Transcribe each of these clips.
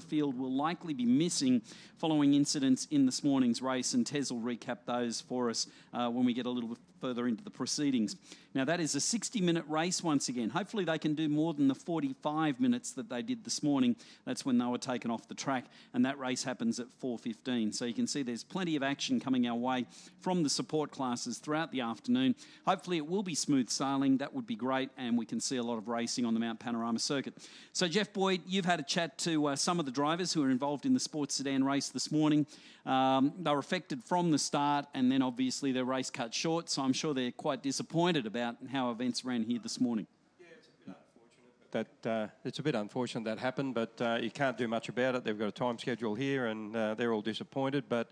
field will likely be missing following incidents in this morning's race, and Tez will recap those for us when we get a little bit further into the proceedings. Now, that is a 60-minute race once again. Hopefully they can do more than the 45 minutes that they did this morning. That's when they were taken off the track, and that race happens at 4:15. So you can see there's plenty of action coming our way from the support classes throughout the afternoon. Hopefully it will be smooth sailing. That would be great, and we can see a lot of racing on the Mount Panorama circuit. So, Jeff Boyd, you've had a chat to some of the drivers who are involved in the sports sedan race this morning. They were affected from the start, and then obviously their race cut short, so I'm sure they're quite disappointed about how events ran here this morning. Yeah, it's a bit unfortunate that happened, but you can't do much about it. They've got a time schedule here, and they're all disappointed. But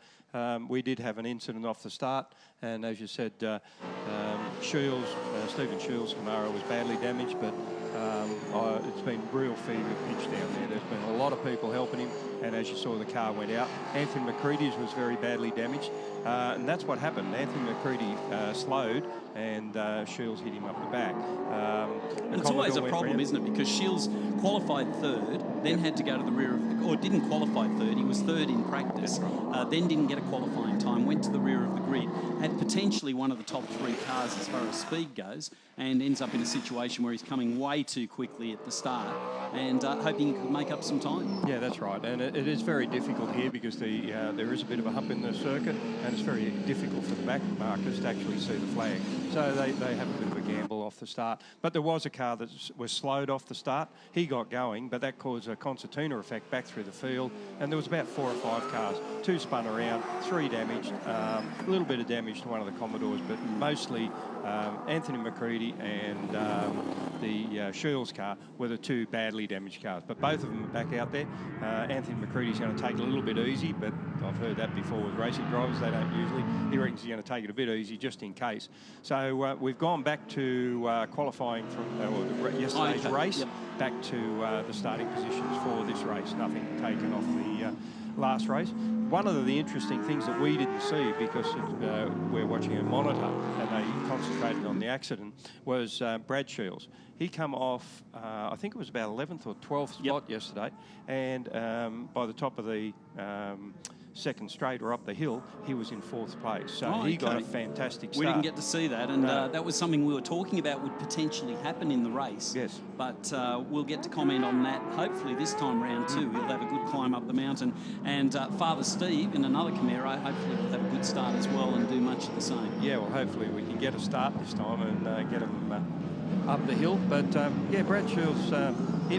we did have an incident off the start, and as you said, Stephen Shields' Camaro was badly damaged, but it's been real fever pitch down there. There's been a lot of people helping him, and as you saw, the car went out. Anthony McCready's was very badly damaged, and that's what happened. Anthony McCready slowed, and Shields hit him up the back. It's always a problem, isn't it? Because Shields qualified third, then had to go to the rear of or didn't qualify third. He was third in practice, then didn't get a qualifying time, went to the rear of the grid, had potentially one of the top 3 cars as far as speed goes, and ends up in a situation where he's coming way too quickly at the start and hoping he could make up some time. Yeah, that's right. And it is very difficult here because there is a bit of a hump in the circuit, and it's very difficult for the back markers to actually see the flag. So they have a bit of a gamble off the start. But there was a car that was slowed off the start. He got going, but that caused a concertina effect back through the field. And there was about 4 or 5 cars. 2 spun around, 3 damaged, a little bit of damage to one of the Commodores, but mostly Anthony McCready and the Shields car were the 2 badly damaged cars. But both of them are back out there. Anthony McCready's going to take it a little bit easy, but I've heard that before with racing drivers. They don't usually. He reckons he's going to take it a bit easy just in case. So we've gone back to qualifying from yesterday's race, back to the starting positions for this race. Nothing taken off the last race. One of the interesting things that we didn't see, because we're watching a monitor and they concentrated on the accident, was Brad Shields. He come off, I think it was about 11th or 12th spot yesterday, and by the top of the second straight or up the hill, he was in 4th place. So he got a fantastic start. We didn't get to see that, and that was something we were talking about would potentially happen in the race. Yes. But we'll get to comment on that hopefully this time round too. He'll have a good climb up the mountain. And Father Steve in another Camaro, hopefully will have a good start as well and do much of the same. Yeah, well, hopefully we can get a start this time and get him up the hill. But yeah, Brad Shields,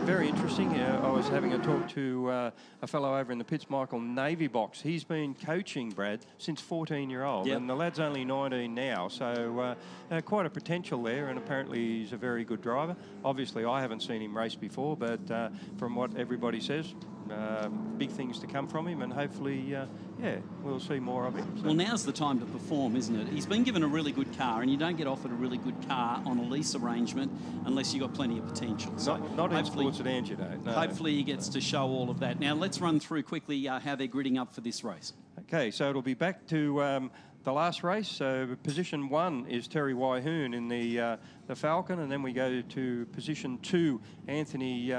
very interesting. I was having a talk to a fellow over in the pits, Michael Navy Box. He's been coaching Brad since 14-year-old, and the lad's only 19 now, so quite a potential there, and apparently he's a very good driver. Obviously, I haven't seen him race before, but from what everybody says, big things to come from him, and hopefully, we'll see more of him. So. Well, now's the time to perform, isn't it? He's been given a really good car, and you don't get offered a really good car on a lease arrangement unless you've got plenty of potential. So not in sports sedans, you don't. No. Hopefully he gets to show all of that. Now, let's run through quickly how they're gridding up for this race. Okay, so it'll be back to the last race. So position 1 is Terry Wyhoon in the Falcon, and then we go to position 2, Anthony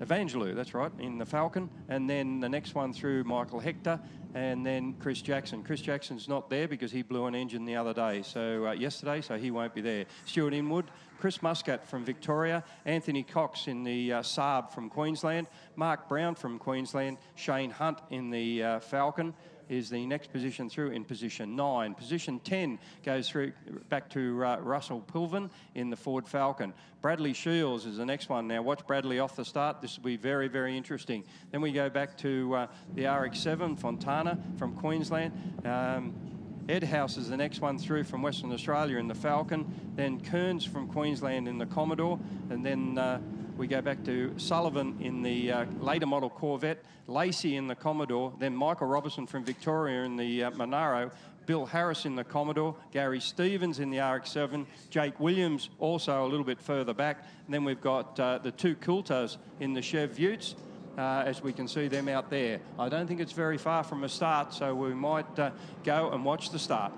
Evangelou, that's right, in the Falcon, and then the next one through Michael Hector, and then Chris Jackson. Chris Jackson's not there because he blew an engine the other day, so yesterday, so he won't be there. Stuart Inwood, Chris Muscat from Victoria, Anthony Cox in the Saab from Queensland, Mark Brown from Queensland, Shane Hunt in the Falcon is the next position through in position 9. Position 10 goes through back to Russell Pilvin in the Ford Falcon. Bradley Shields is the next one. Now watch Bradley off the start. This will be very, very interesting. Then we go back to the RX-7, Fontana from Queensland. Ed House is the next one through from Western Australia in the Falcon. Then Kearns from Queensland in the Commodore. And then we go back to Sullivan in the later model Corvette, Lacey in the Commodore, then Michael Robertson from Victoria in the Monaro, Bill Harris in the Commodore, Gary Stevens in the RX-7, Jake Williams also a little bit further back. And then we've got the 2 Coulters in the Chev Utes, as we can see them out there. I don't think it's very far from a start, so we might go and watch the start.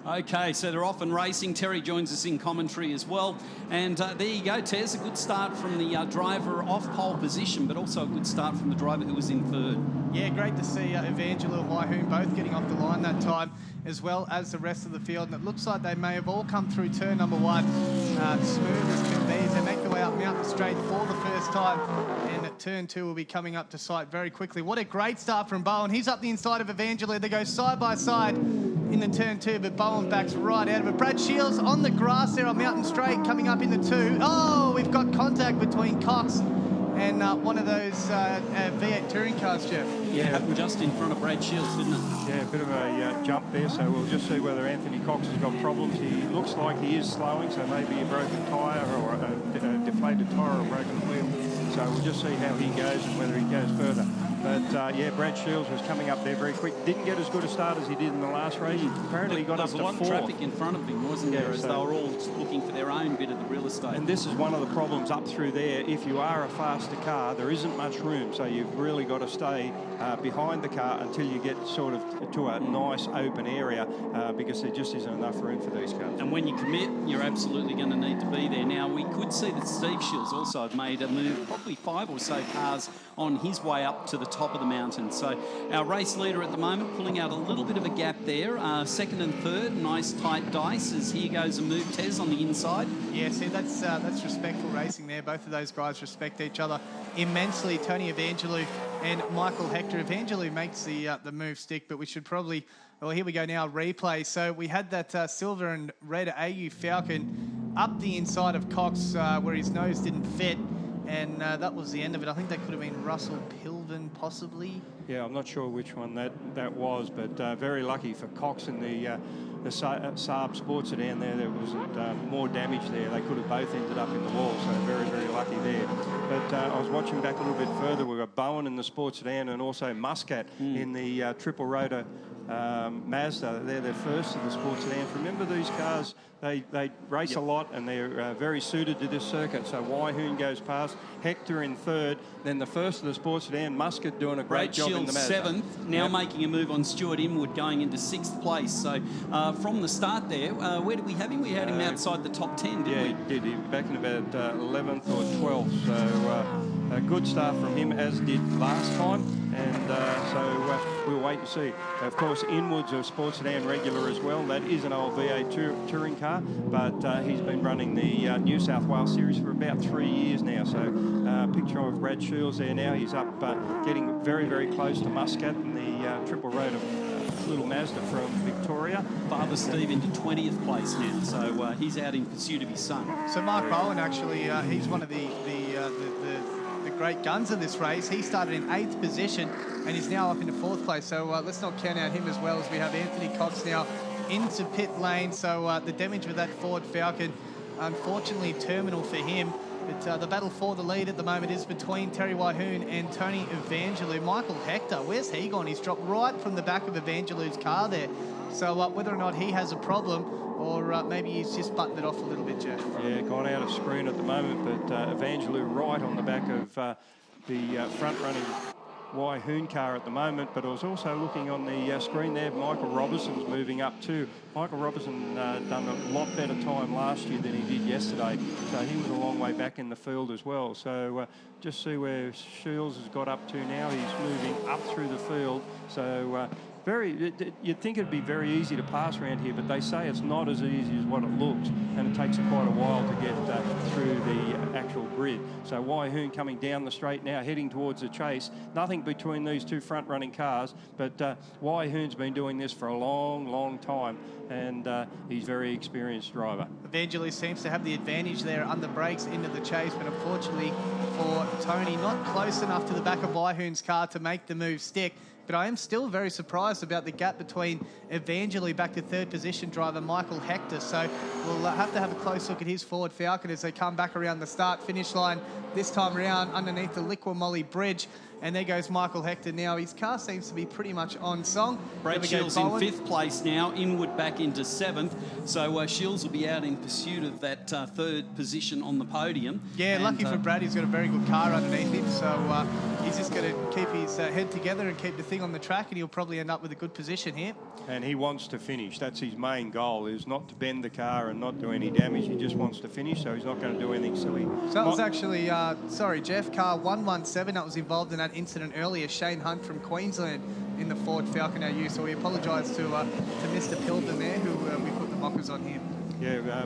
Okay, so they're off and racing. Terry joins us in commentary as well. And there you go, Tez. A good start from the driver off pole position, but also a good start from the driver who was in third. Yeah, great to see Evangelo and Waihoon both getting off the line that time, as well as the rest of the field. And it looks like they may have all come through turn number one smooth as can be as they make their way up Mountain Straight for the first time. And at turn two will be coming up to sight very quickly. What a great start from Bowen. He's up the inside of Evangelo. They go side by side in the turn two, but Bowen backs right out of it. Brad Shields on the grass there on Mountain Straight coming up in the two. Oh, we've got contact between Cox and one of those V8 touring cars, Jeff. Yeah, happened just in front of Brad Shields, didn't it? Yeah, a bit of a jump there, so we'll just see whether Anthony Cox has got problems. He looks like he is slowing, so maybe a broken tyre or a deflated tyre or a broken wheel. So we'll just see how he goes and whether he goes further. But yeah, Brad Shields was coming up there very quick. Didn't get as good a start as he did in the last race. Apparently he got up to fourth. There was a lot of traffic in front of him, wasn't there? As they were all looking for their own bit of the real estate. And this is one of the problems up through there. If you are a faster car, there isn't much room. So you've really got to stay behind the car until you get sort of to a nice open area because there just isn't enough room for these cars. And when you commit, you're absolutely going to need to be there. Now, we could see that Steve Shields also had made a move, probably 5 or so cars on his way up to the top of the mountain. So our race leader at the moment pulling out a little bit of a gap there. Second and third, nice tight dice as here goes a move, Tez, on the inside. Yeah, see, that's respectful racing there. Both of those guys respect each other immensely. Tony Evangelo and Michael Hector. Evangelo makes the move stick, but we should probably... Well, here we go now, replay. So we had that silver and red AU Falcon up the inside of Cox where his nose didn't fit. And that was the end of it. I think that could have been Russell Pilvin, possibly. Yeah, I'm not sure which one that was, but very lucky for Cox in the Saab sports sedan there. There was more damage there. They could have both ended up in the wall, so very, very lucky there. But I was watching back a little bit further. We've got Bowen in the sports sedan and also Muscat in the triple rotor Mazda. They're the first of the sports sedans. Remember, these cars, they race a lot and they're very suited to this circuit. So Waihoon goes past, Hector in third, then the first of the sports sedan, Muscat doing a great job in the Mazda. Seventh, now making a move on Stuart Inwood, going into 6th place. So from the start there, where did we have him? We had him outside the top 10, didn't we? Yeah, he did. He was back in about 11th or 12th. So a good start from him, as did last time. And so we'll wait and see. Of course, Inwood's a sports sedan regular as well. That is an old V8 touring car, but he's been running the New South Wales series for about 3 years now. So picture of Brad Shields there now. He's up getting very, very close to Muscat in the triple rotor little Mazda from Victoria. Father Steve into 20th place now, so he's out in pursuit of his son. So Mark Bowen, actually, he's one of the great guns of this race. He started in 8th position and he's now up into 4th place. So let's not count out him as well, as we have Anthony Cox now into pit lane. So the damage with that Ford Falcon, unfortunately terminal for him. But the battle for the lead at the moment is between Terry Waihoon and Tony Evangelo. Michael Hector, where's he gone? He's dropped right from the back of Evangelo's car there. So whether or not he has a problem, or maybe he's just buttoned it off a little bit, Jeff. Yeah, gone out of screen at the moment, but Evangelo right on the back of the front-running Waihoon car at the moment, but I was also looking on the screen there. Michael Robertson's moving up too. Michael Robertson done a lot better time last year than he did yesterday, so he was a long way back in the field as well. So just see where Shields has got up to now. He's moving up through the field, so you'd think it'd be very easy to pass around here, but they say it's not as easy as what it looks, and it takes quite a while to get through the actual grid. So Waihoon coming down the straight now, heading towards the chase. Nothing between these two front-running cars, but Waihoon's been doing this for a long, long time, and he's a very experienced driver. Evangelo seems to have the advantage there on the brakes into the chase, but unfortunately for Tony, not close enough to the back of Waihoon's car to make the move stick. But I am still very surprised about the gap between Evangelo back to 3rd position driver Michael Hector. So we'll have to have a close look at his Ford Falcon as they come back around the start-finish line this time around underneath the Liquimolly Bridge. And there goes Michael Hector now. His car seems to be pretty much on song. Brad Shields in 5th place now. Inwood back into 7th. So Shields will be out in pursuit of that 3rd position on the podium. Yeah, lucky for Brad, he's got a very good car underneath him. So he's he's just going to keep his head together and keep the thing on the track, and he'll probably end up with a good position here. And he wants to finish. That's his main goal, is not to bend the car and not do any damage. He just wants to finish, so he's not going to do anything silly. So that was actually, sorry, Jeff, car 117 that was involved in that incident earlier. Shane Hunt from Queensland in the Ford Falcon AU. So we apologise to Mr. Pilden there, who we put the mockers on him. Yeah,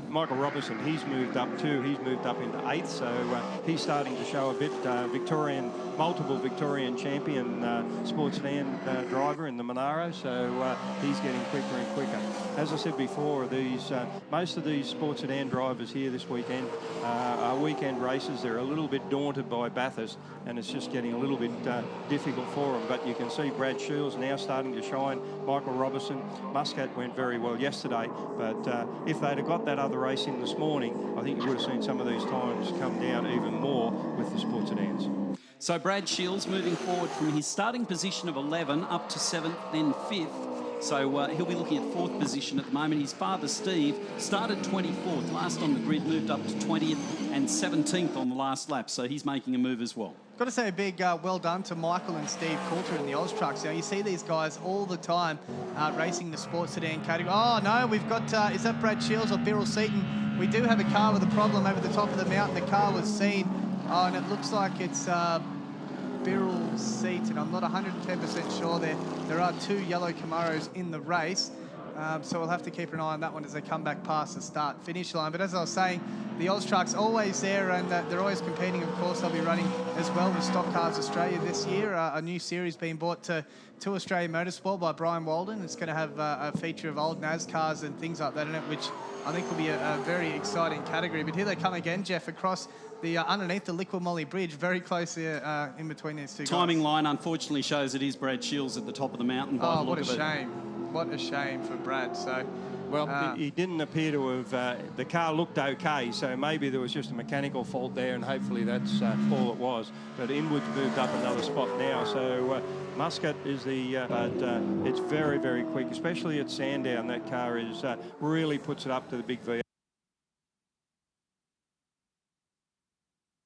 Michael Robinson, he's moved up too. He's moved up into 8th, so he's starting to show a bit. Multiple Victorian champion sports sedan driver in the Monaro, so he's getting quicker and quicker. As I said before, most of these sports sedan drivers here this weekend are weekend races. They're a little bit daunted by Bathurst, and it's just getting a little bit difficult for them. But you can see Brad Shields now starting to shine. Michael Robinson, Muscat went very well yesterday, but if they'd have got that other race in this morning, I think you would have seen some of these times come down even more with the sports sedans. So Brad Shields moving forward from his starting position of 11 up to 7th, then 5th. So he'll be looking at 4th position at the moment. His father, Steve, started 24th, last on the grid, moved up to 20th and 17th on the last lap. So he's making a move as well. Got to say a big well done to Michael and Steve Coulter in the Oz Trucks. You see these guys all the time racing the sports sedan category. Oh, no, we've got, is that Brad Shields or Birrell Seaton? We do have a car with a problem over the top of the mountain. The car was seen. Oh, and it looks like it's Birrell Seaton. I'm not 110% sure. There are 2 yellow Camaros in the race. So we'll have to keep an eye on that one as they come back past the start-finish line. But as I was saying, the Oz Truck's always there, and they're always competing. Of course, they'll be running as well with Stock Cars Australia this year. A new series being brought to Australian Motorsport by Brian Walden. It's going to have a feature of old NASCARs and things like that in it, which I think will be a very exciting category. But here they come again, Jeff, across the underneath the Liquid Moly Bridge, very close here in between these two Timing guys. line unfortunately shows it is Brad Shields at the top of the mountain. By the look what a of it. shame. What a shame for Brad. So, well, he didn't appear to have, the car looked okay, so maybe there was just a mechanical fault there, and hopefully that's all it was. But Inwood's moved up another spot now, so Muscat is but it's very, very quick, especially at Sandown. That car is really puts it up to the big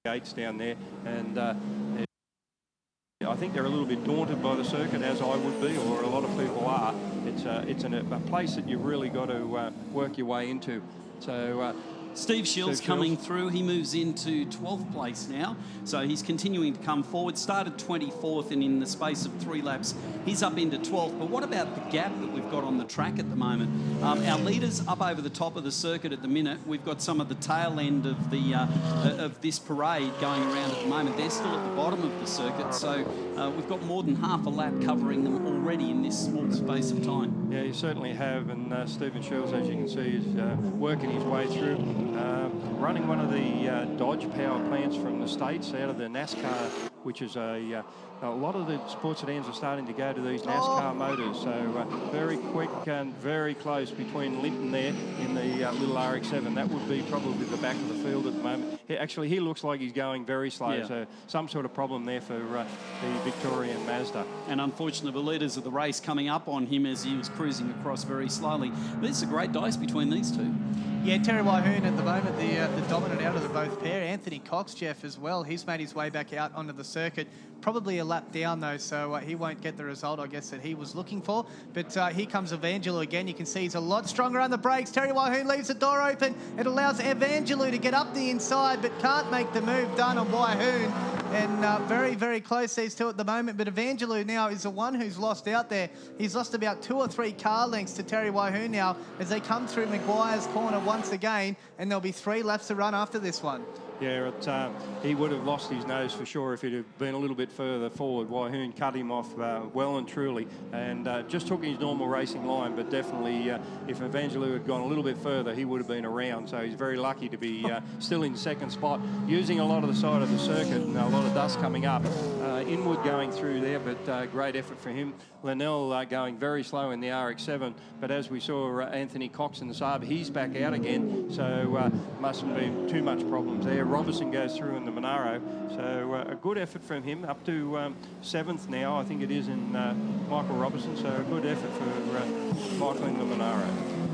V8s down there, and I think they're a little bit daunted by the circuit, as I would be, or a lot of people are. It's a place that you've really got to work your way into. So Steve Shields coming through. He moves into 12th place now. So he's continuing to come forward. Started 24th, and in the space of 3 laps, he's up into 12th. But what about the gap that we've got on the track at the moment? Our leaders up over the top of the circuit at the minute. We've got some of the tail end of the of this parade going around at the moment. They're still at the bottom of the circuit. So we've got more than half a lap covering them already in this small space of time. Yeah, you certainly have. And Stephen Shields, as you can see, is working his way through. Running one of the Dodge power plants from the States out of the NASCAR, which is a lot of the sports sedans are starting to go to these NASCAR motors. So very quick and very close between Linton there in the little RX-7. That would be probably the back of the field at the moment. Actually, he looks like he's going very slow. Yeah. So some sort of problem there for the Victorian Mazda. And unfortunately, the leaders of the race coming up on him as he was cruising across very slowly. But it's a great dice between these two. Yeah, Terry Wyhoon at the moment, the dominant out of the both pair. Anthony Cox, Jeff, as well. He's made his way back out onto the circuit. Probably a lap down, though, so he won't get the result, I guess, that he was looking for. But here comes Evangelou again. You can see he's a lot stronger on the brakes. Terry Wyhoon leaves the door open. It allows Evangelou to get up the inside, but can't make the move done on Wyhoon. And very, very close, these two at the moment. But Evangelou now is the one who's lost out there. He's lost about 2 or 3 car lengths to Terry Wyhoon now as they come through Maguire's corner once again. And there'll be 3 laps to run after this one. Yeah, he would have lost his nose for sure if he'd have been a little bit further forward. Wyhoon cut him off well and truly, and just took his normal racing line. But definitely, if Evangelou had gone a little bit further, he would have been around. So he's very lucky to be still in second spot, using a lot of the side of the circuit and a lot of dust coming up. Inwood going through there, but great effort for him. Linnell going very slow in the RX-7, but as we saw Anthony Cox in the Saab, he's back out again, so mustn't be too much problems there. Robertson goes through in the Monaro, so a good effort from him, up to 7th now, I think it is, in Michael Robertson, so a good effort for Michael in the Monaro.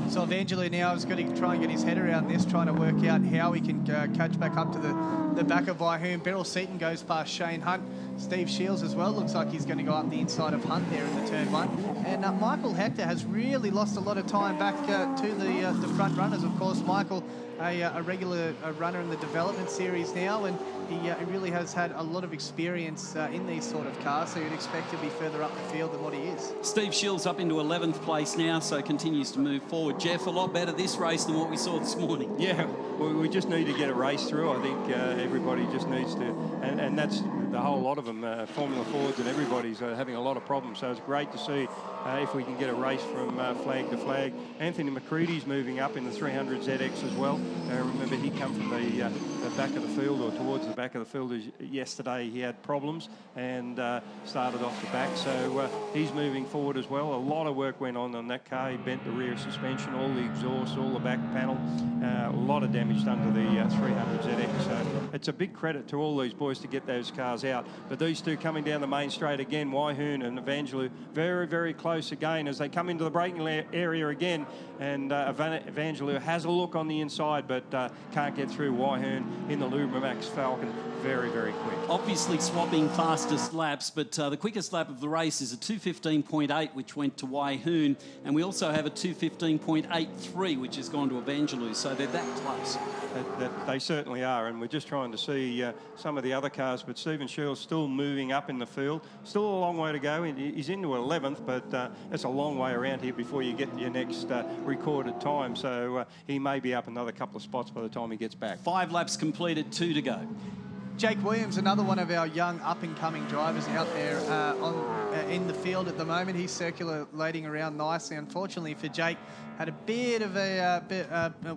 So Evangelo now is going to try and get his head around this, trying to work out how he can catch back up to the back of Waihoon. Beryl Seaton goes past Shane Hunt. Steve Shields as well. Looks like he's going to go up the inside of Hunt there in the turn one. And Michael Hector has really lost a lot of time back to the front runners. Of course, Michael, a regular runner in the development series now, and he really has had a lot of experience in these sort of cars, so you'd expect to be further up the field than what he is. Steve Shields up into 11th place now, so continues to move forward. Jeff, a lot better this race than what we saw this morning. Yeah, we just need to get a race through. I think everybody just needs to, and that's the whole lot of them, Formula Fords and everybody's having a lot of problems. So it's great to see if we can get a race from flag to flag. Anthony McCready's moving up in the 300 ZX as well. Remember, he come from the back of the field, or towards the back of the field. Yesterday he had problems and started off the back, so he's moving forward as well. A lot of work went on that car. He bent the rear suspension, all the exhaust, all the back panel. A lot of damage done to the 300 ZX. So it's a big credit to all these boys to get those cars out. But these two coming down the main straight again, Waihoon and Evangelo, very, very close again as they come into the braking area again. And Evangelo has a look on the inside, but can't get through. Waihoon in the Lubrimax Falcon, very, very quick. Obviously swapping fastest laps, but the quickest lap of the race is a 2:15.8, which went to Waihoon, and we also have a 2:15.83, which has gone to Evangelo, so they're that close. They certainly are, and we're just trying to see some of the other cars, but Stephen Shields still moving up in the field. Still a long way to go. He's into 11th, but it's a long way around here before you get your next recorded time, so he may be up another couple of spots by the time he gets back. 5 laps completed, 2 to go. Jake Williams, another one of our young up-and-coming drivers out there in the field at the moment. He's circulating around nicely. Unfortunately for Jake, had a bit of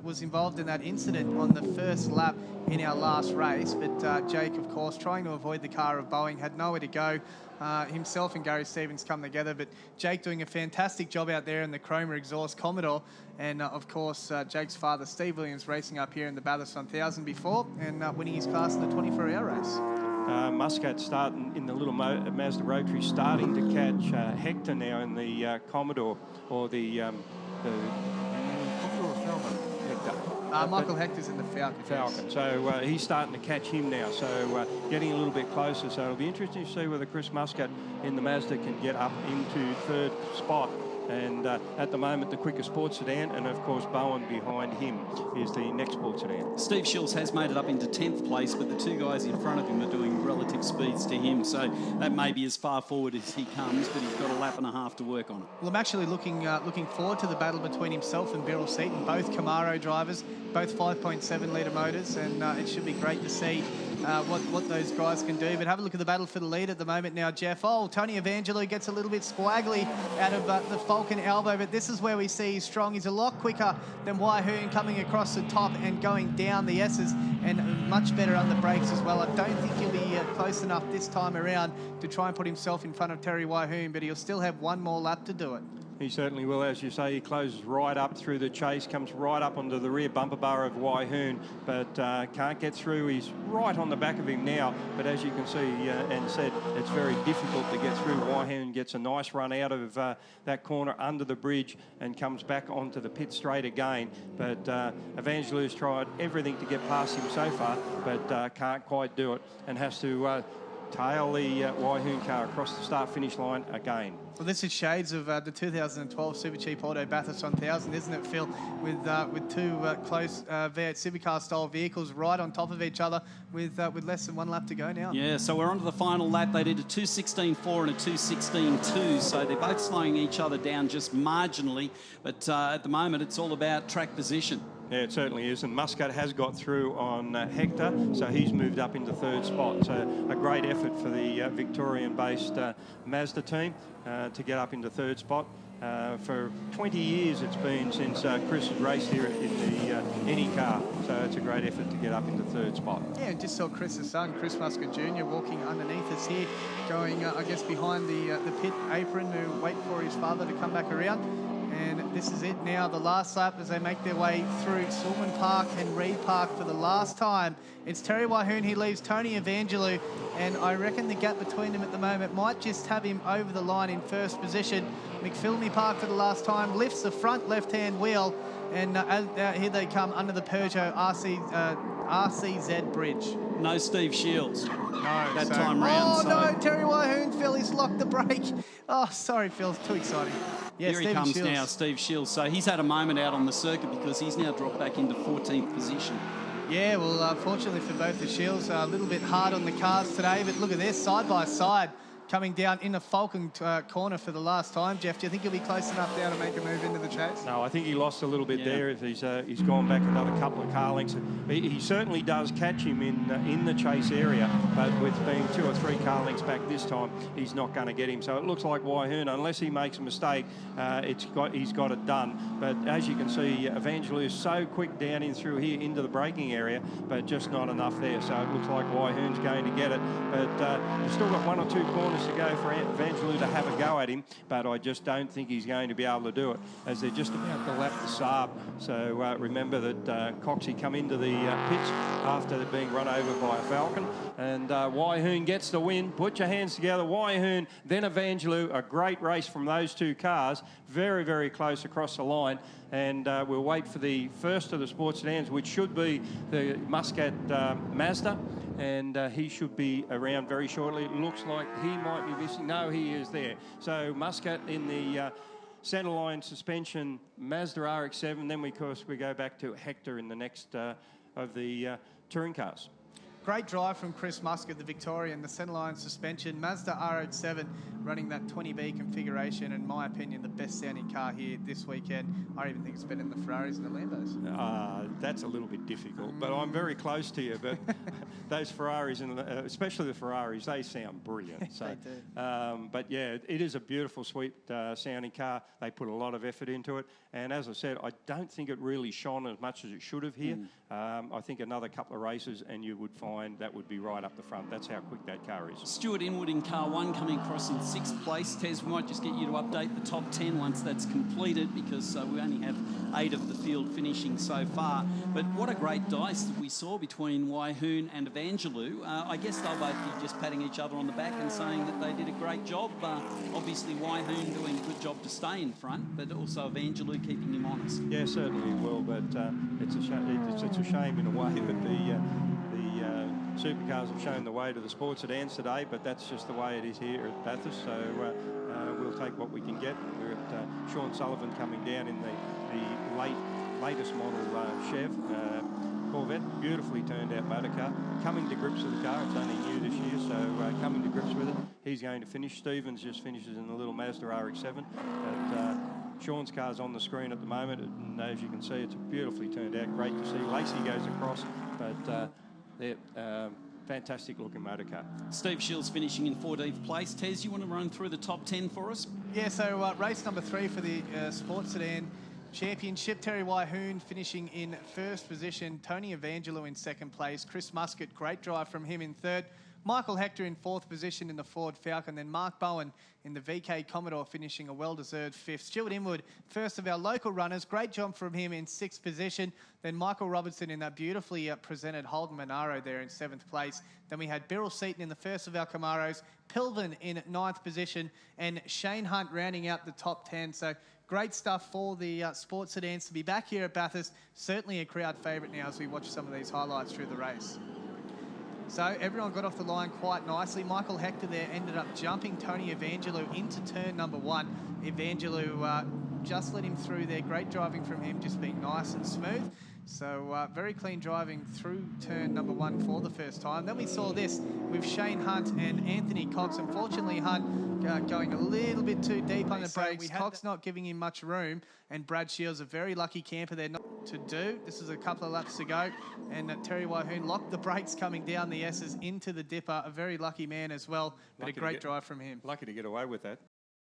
was involved in that incident on the first lap in our last race. But Jake, of course, trying to avoid the car of Boeing, had nowhere to go. Himself and Gary Stevens come together, but Jake doing a fantastic job out there in the Chroma exhaust Commodore, and of course Jake's father Steve Williams racing up here in the Bathurst 1000 before, and winning his class in the 24-hour race. Muscat starting in the little Mazda Rotary, starting to catch Hector now in the Commodore, or the Commodore Falcon. Michael Hector's in the Falcon. Yes. So he's starting to catch him now, so getting a little bit closer. So it'll be interesting to see whether Chris Muscat in the Mazda can get up into 3rd spot. And at the moment, the quicker sports sedan, and of course Bowen behind him is the next sports sedan. Steve Shields has made it up into 10th place, but the 2 guys in front of him are doing relative speeds to him, so that may be as far forward as he comes, but he's got a lap and a half to work on it. Well, I'm actually looking forward to the battle between himself and Beryl Seaton, both Camaro drivers, both 5.7 litre motors, and it should be great to see what those guys can do. But have a look at the battle for the lead at the moment now, Jeff. Oh, Tony Evangelo gets a little bit squaggly out of the Falcon elbow, but this is where we see he's strong. He's a lot quicker than Waihoon, coming across the top and going down the S's, and much better on the brakes as well. I don't think he'll be close enough this time around to try and put himself in front of Terry Waihoon, but he'll still have one more lap to do it. He certainly will. As you say, he closes right up through the chase, comes right up onto the rear bumper bar of Waihoon, but can't get through. He's right on the back of him now, but as you can see and said, it's very difficult to get through. Waihoon gets a nice run out of that corner under the bridge and comes back onto the pit straight again, but Evangelo's tried everything to get past him so far, but can't quite do it, and has to tail the Waihoon car across the start-finish line again. Well, this is shades of the 2012 Super Cheap Auto Bathurst 1000, isn't it, Phil? With 2 close V8 supercar-style vehicles right on top of each other with less than 1 lap to go now. Yeah, so we're on to the final lap. They did a 2:16.4 and a 2:16.2, so they're both slowing each other down just marginally, but at the moment it's all about track position. Yeah, it certainly is, and Muscat has got through on Hector, so he's moved up into 3rd spot. So a great effort for the Victorian-based Mazda team to get up into 3rd spot. For 20 years it's been since Chris has raced here in the any car, so it's a great effort to get up into 3rd spot. Yeah, and just saw Chris's son, Chris Muscat Jr., walking underneath us here, going, I guess, behind the pit apron to wait for his father to come back around. And this is it now, the last lap as they make their way through Sulman Park and Reed Park for the last time. It's Terry Wahoon, he leaves Tony Evangelou, and I reckon the gap between them at the moment might just have him over the line in first position. McPhillamy Park for the last time, lifts the front left-hand wheel, and here they come under the Peugeot RCZ bridge. No Steve Shields. No, that time round. Oh, no, Terry Wahoon, Phil, he's locked the brake. Oh, sorry, Phil, too exciting. Yeah, Here he comes now, Steve Shields. So he's had a moment out on the circuit because he's now dropped back into 14th position. Yeah, well, fortunately for both the Shields, a little bit hard on the cars today, but look at this, side by side, coming down in the Falcon corner for the last time. Jeff, do you think he'll be close enough now to make a move into the chase? No, I think he lost a little bit there. He's gone back another couple of car lengths. He certainly does catch him in the chase area, but with being 2 or 3 car lengths back this time, he's not going to get him. So it looks like Wahoon, unless he makes a mistake, he's got it done. But as you can see, Evangelou is so quick down in through here into the braking area, but just not enough there. So it looks like Wahoon's going to get it. But you've still got 1 or 2 corners to go for Evangelou to have a go at him, but I just don't think he's going to be able to do it as they're just about to lap the Saab. So remember that Coxey come into the pits after being run over by a Falcon, and Wahoon gets the win. Put your hands together, Wahoon, then Evangelou. A great race from those 2 cars, very, very close across the line. And we'll wait for the first of the sports sedans, which should be the Muscat Mazda. And he should be around very shortly. It looks like he might be missing. No, he is there. So Muscat in the centerline suspension Mazda RX-7. Then, of course, we go back to Hector in the next of the touring cars. Great drive from Chris Muscat, the Victorian, the centerline suspension, Mazda RX-7 running that 20B configuration. In my opinion, the best sounding car here this weekend. I even think it's better than the Ferraris and the Lambos. That's a little bit difficult, but I'm very close to you. But those Ferraris, and especially the Ferraris, they sound brilliant. So, they do. But yeah, it is a beautiful, sweet sounding car. They put a lot of effort into it. And as I said, I don't think it really shone as much as it should have here. I think another couple of races and you would find that would be right up the front. That's how quick that car is. Stuart Inwood in car 1 coming across in 6th place. Tez, we might just get you to update the top 10 once that's completed, because we only have 8 of the field finishing so far. But what a great dice that we saw between Wahoon and Evangelou. I guess they'll both be just patting each other on the back and saying that they did a great job. Obviously Wahoon doing a good job to stay in front, but also Evangelou keeping him honest. Yeah, certainly he will, but it's a shame in a way that the supercars have shown the way to the sports sedans today, but that's just the way it is here at Bathurst. So we'll take what we can get. We're at Sean Sullivan coming down in the latest model Chev Corvette, beautifully turned out motor car, coming to grips with the car. It's only new this year, so coming to grips with it. He's going to finish. Stevens just finishes in the little Mazda RX-7. Sean's car's on the screen at the moment, and as you can see, it's beautifully turned out. Great to see. Lacey goes across, but fantastic looking motor car. Steve Shields finishing in 14th place. Tez, you want to run through the top 10 for us? Yeah, so race number 3 for the Sports Sedan Championship. Terry Wahoon finishing in 1st position. Tony Evangelou in 2nd place. Chris Muscat, great drive from him in 3rd. Michael Hector in 4th position in the Ford Falcon. Then Mark Bowen in the VK Commodore finishing a well-deserved 5th. Stuart Inwood, first of our local runners. Great job from him in 6th position. Then Michael Robertson in that beautifully presented Holden Monaro there in 7th place. Then we had Beryl Seaton in the first of our Camaros. Pilvin in 9th position. And Shane Hunt rounding out the top 10. So great stuff for the sports sedans to be back here at Bathurst. Certainly a crowd favourite now as we watch some of these highlights through the race. So everyone got off the line quite nicely. Michael Hector there ended up jumping Tony Evangelou into turn number 1. Evangelou just let him through there. Great driving from him, just being nice and smooth. So very clean driving through turn number 1 for the first time. Then we saw this with Shane Hunt and Anthony Cox. Unfortunately, Hunt going a little bit too deep on the brakes. Cox not giving him much room, and Brad Shields, a very lucky camper there not to do. This is a couple of laps to go, and Terry Wahoon locked the brakes coming down the S's into the dipper. A very lucky man as well, but a great drive from him. Lucky to get away with that.